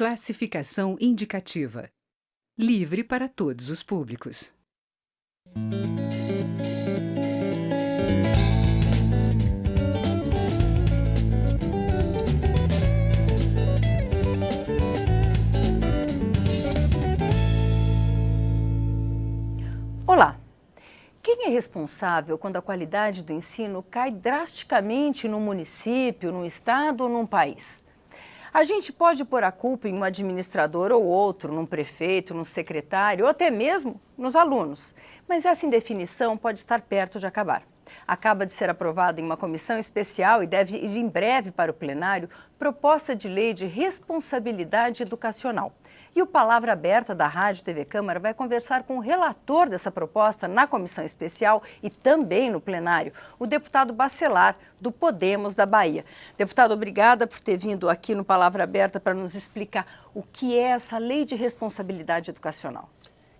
Classificação indicativa. Livre para todos os públicos. Olá! Quem é responsável quando a qualidade do ensino cai drasticamente num município, num estado ou num país? A gente pode pôr a culpa em um administrador ou outro, num prefeito, num secretário ou até mesmo nos alunos. Mas essa indefinição pode estar perto de acabar. Acaba de ser aprovada em uma comissão especial e deve ir em breve para o plenário proposta de lei de responsabilidade educacional. E o Palavra Aberta da Rádio TV Câmara vai conversar com o relator dessa proposta na comissão especial e também no plenário, o deputado Bacelar, do Podemos da Bahia. Deputado, obrigada por ter vindo aqui no Palavra Aberta para nos explicar o que é essa lei de responsabilidade educacional.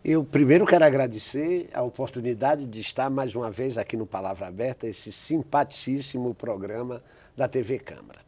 Eu primeiro quero agradecer a oportunidade de estar mais uma vez aqui no Palavra Aberta, esse simpaticíssimo programa da TV Câmara.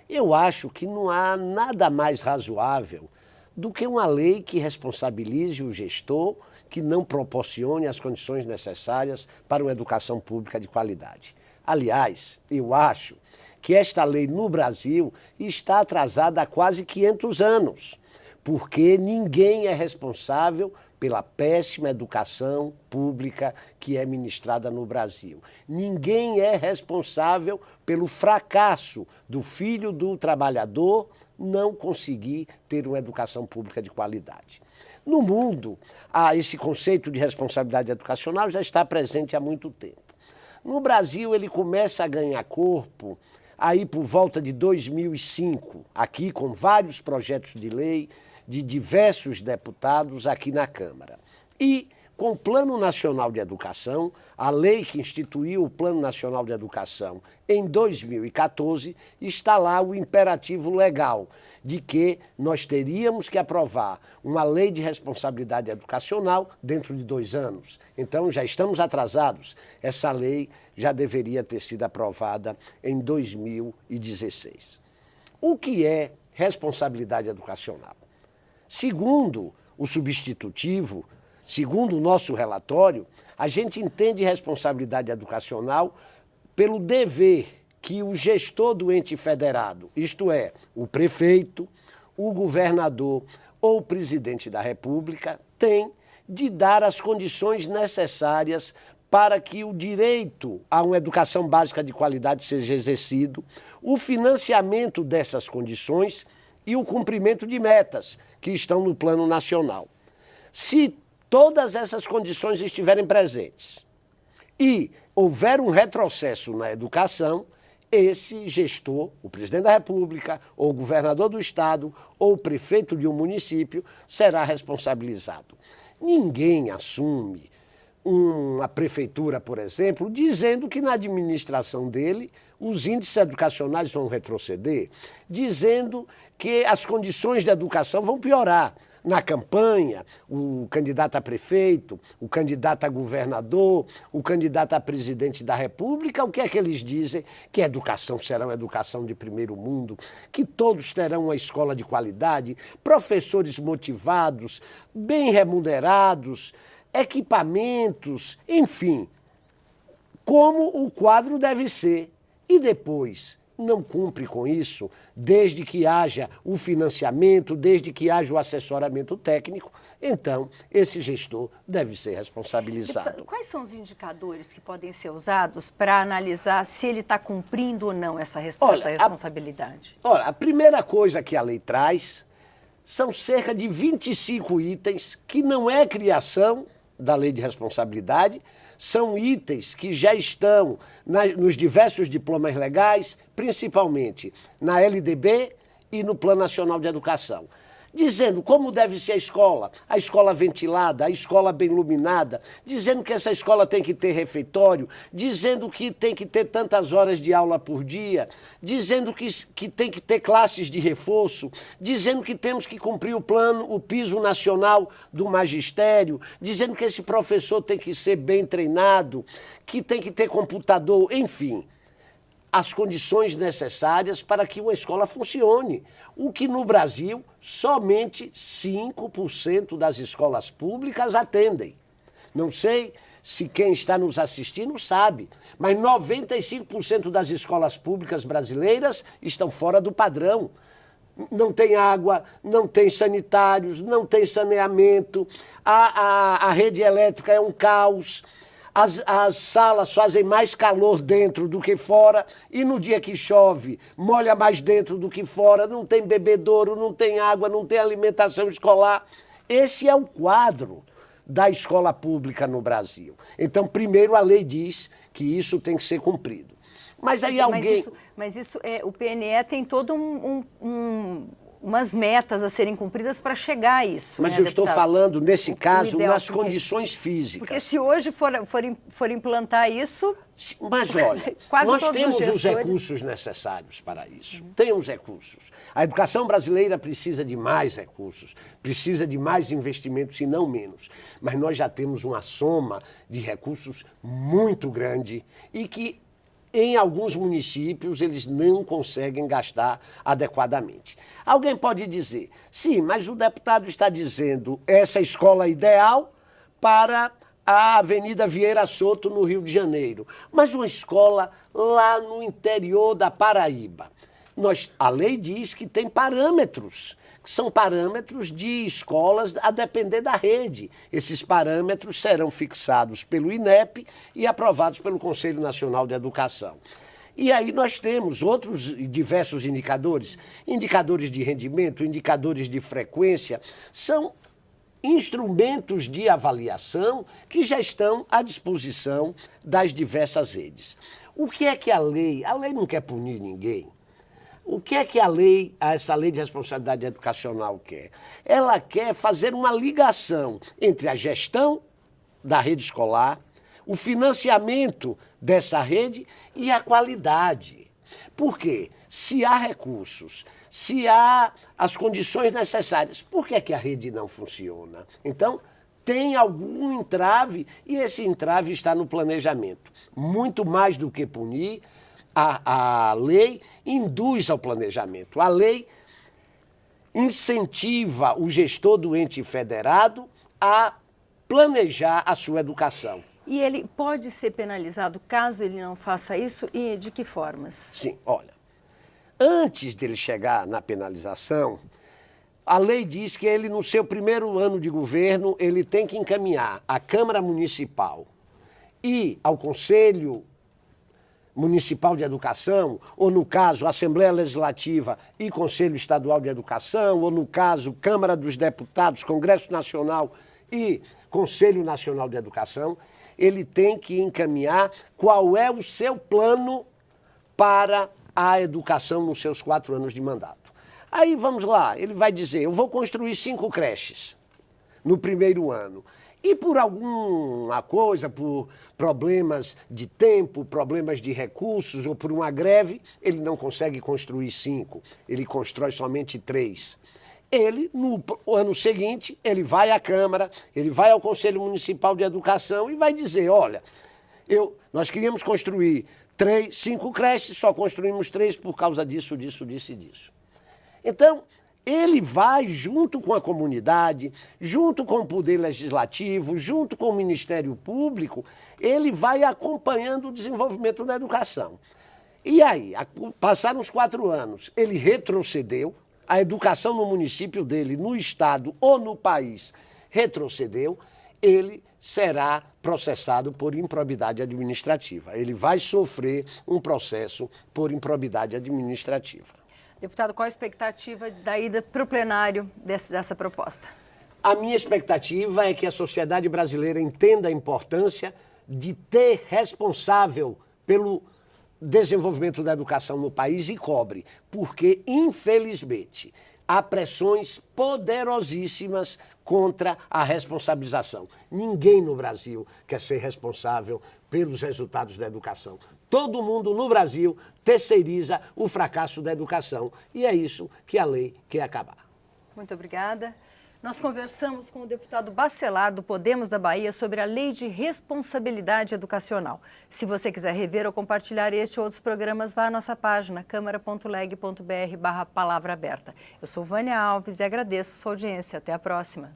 Eu acho que não há nada mais razoável do que uma lei que responsabilize o gestor, que não proporcione as condições necessárias para uma educação pública de qualidade. Aliás, eu acho que esta lei no Brasil está atrasada há quase 500 anos, porque ninguém é responsável pela péssima educação pública que é ministrada no Brasil. Ninguém é responsável pelo fracasso do filho do trabalhador não conseguir ter uma educação pública de qualidade. No mundo, esse conceito de responsabilidade educacional já está presente há muito tempo. No Brasil, ele começa a ganhar corpo aí por volta de 2005, aqui com vários projetos de lei de diversos deputados aqui na Câmara. E com o Plano Nacional de Educação, a lei que instituiu o Plano Nacional de Educação em 2014, está lá o imperativo legal de que nós teríamos que aprovar uma lei de responsabilidade educacional dentro de 2 anos. Então já estamos atrasados. Essa lei já deveria ter sido aprovada em 2016. O que é responsabilidade educacional? Segundo o substitutivo, segundo o nosso relatório, a gente entende responsabilidade educacional pelo dever que o gestor do ente federado, isto é, o prefeito, o governador ou o presidente da República, tem de dar as condições necessárias para que o direito a uma educação básica de qualidade seja exercido, o financiamento dessas condições e o cumprimento de metas que estão no Plano Nacional. Se todas essas condições estiverem presentes e houver um retrocesso na educação, esse gestor, o presidente da República, ou o governador do estado, ou o prefeito de um município, será responsabilizado. Ninguém assume uma prefeitura, por exemplo, dizendo que na administração dele os índices educacionais vão retroceder, dizendo que as condições de educação vão piorar. Na campanha, o candidato a prefeito, o candidato a governador, o candidato a presidente da República, o que é que eles dizem? Que a educação será uma educação de primeiro mundo, que todos terão uma escola de qualidade, professores motivados, bem remunerados, equipamentos, enfim, como o quadro deve ser. E depois não cumpre com isso, desde que haja o financiamento, desde que haja o assessoramento técnico, então esse gestor deve ser responsabilizado. Quais são os indicadores que podem ser usados para analisar se ele está cumprindo ou não essa responsabilidade? A primeira coisa que a lei traz são cerca de 25 itens que não é criação da lei de responsabilidade, são itens que já estão nos diversos diplomas legais, principalmente na LDB e no Plano Nacional de Educação, dizendo como deve ser a escola ventilada, a escola bem iluminada, dizendo que essa escola tem que ter refeitório, dizendo que tem que ter tantas horas de aula por dia, dizendo que tem que ter classes de reforço, dizendo que temos que cumprir o piso nacional do magistério, dizendo que esse professor tem que ser bem treinado, que tem que ter computador, enfim. as condições necessárias para que uma escola funcione. O que no Brasil, somente 5% das escolas públicas atendem. Não sei se quem está nos assistindo sabe, mas 95% das escolas públicas brasileiras estão fora do padrão. Não tem água, não tem sanitários, não tem saneamento, a rede elétrica é um caos. As salas fazem mais calor dentro do que fora e no dia que chove, molha mais dentro do que fora, não tem bebedouro, não tem água, não tem alimentação escolar. Esse é o quadro da escola pública no Brasil. Então, primeiro, a lei diz que isso tem que ser cumprido. Mas aí alguém... Mas isso o PNE tem todo umas metas a serem cumpridas para chegar a isso. Mas né, eu estou falando, nesse caso, nas porque, condições físicas. Porque se hoje for implantar isso... Mas olha, nós temos os recursos necessários para isso. Temos recursos. A educação brasileira precisa de mais recursos, precisa de mais investimentos e não menos. Mas nós já temos uma soma de recursos muito grande e que em alguns municípios eles não conseguem gastar adequadamente. Alguém pode dizer, sim, mas o deputado está dizendo essa escola ideal para a Avenida Vieira Soto, no Rio de Janeiro. Mas uma escola lá no interior da Paraíba. A lei diz que tem parâmetros, que são parâmetros de escolas a depender da rede. Esses parâmetros serão fixados pelo INEP e aprovados pelo Conselho Nacional de Educação. E aí nós temos outros diversos indicadores, indicadores de rendimento, indicadores de frequência, são instrumentos de avaliação que já estão à disposição das diversas redes. O que é que a lei não quer punir ninguém. O que é que essa lei de responsabilidade educacional quer? Ela quer fazer uma ligação entre a gestão da rede escolar, o financiamento dessa rede e a qualidade. Por quê? Se há recursos, se há as condições necessárias, por que é que a rede não funciona? Então, tem algum entrave e esse entrave está no planejamento. Muito mais do que punir, a lei induz ao planejamento. A lei incentiva o gestor do ente federado a planejar a sua educação. E ele pode ser penalizado caso ele não faça isso? E de que formas? Sim, olha. Antes dele chegar na penalização, a lei diz que ele, no seu primeiro ano de governo, ele tem que encaminhar à Câmara Municipal e ao Conselho Municipal de Educação, ou no caso, Assembleia Legislativa e Conselho Estadual de Educação, ou no caso, Câmara dos Deputados, Congresso Nacional e Conselho Nacional de Educação, ele tem que encaminhar qual é o seu plano para a educação nos seus 4 anos de mandato. Aí, vamos lá, ele vai dizer, eu vou construir 5 creches no primeiro ano. E por alguma coisa, por problemas de tempo, problemas de recursos ou por uma greve, ele não consegue construir 5, ele constrói somente 3. Ele, no ano seguinte, ele vai à Câmara, ele vai ao Conselho Municipal de Educação e vai dizer, olha, nós queríamos construir 5 creches, só construímos 3 por causa disso, disso, disso e disso. Então, ele vai junto com a comunidade, junto com o Poder Legislativo, junto com o Ministério Público, ele vai acompanhando o desenvolvimento da educação. E aí, passaram os 4 anos, ele retrocedeu, a educação no município dele, no estado ou no país retrocedeu, ele será processado por improbidade administrativa. Ele vai sofrer um processo por improbidade administrativa. Deputado, qual a expectativa da ida para o plenário dessa proposta? A minha expectativa é que a sociedade brasileira entenda a importância de ter responsável pelo desenvolvimento da educação no país e cobre, porque, infelizmente, há pressões poderosíssimas contra a responsabilização. Ninguém no Brasil quer ser responsável pelos resultados da educação. Todo mundo no Brasil terceiriza o fracasso da educação e é isso que a lei quer acabar. Muito obrigada. Nós conversamos com o deputado Bacelar, do Podemos da Bahia, sobre a Lei de Responsabilidade Educacional. Se você quiser rever ou compartilhar este ou outros programas, vá à nossa página câmara.leg.br/palavra aberta. Eu sou Vânia Alves e agradeço sua audiência. Até a próxima.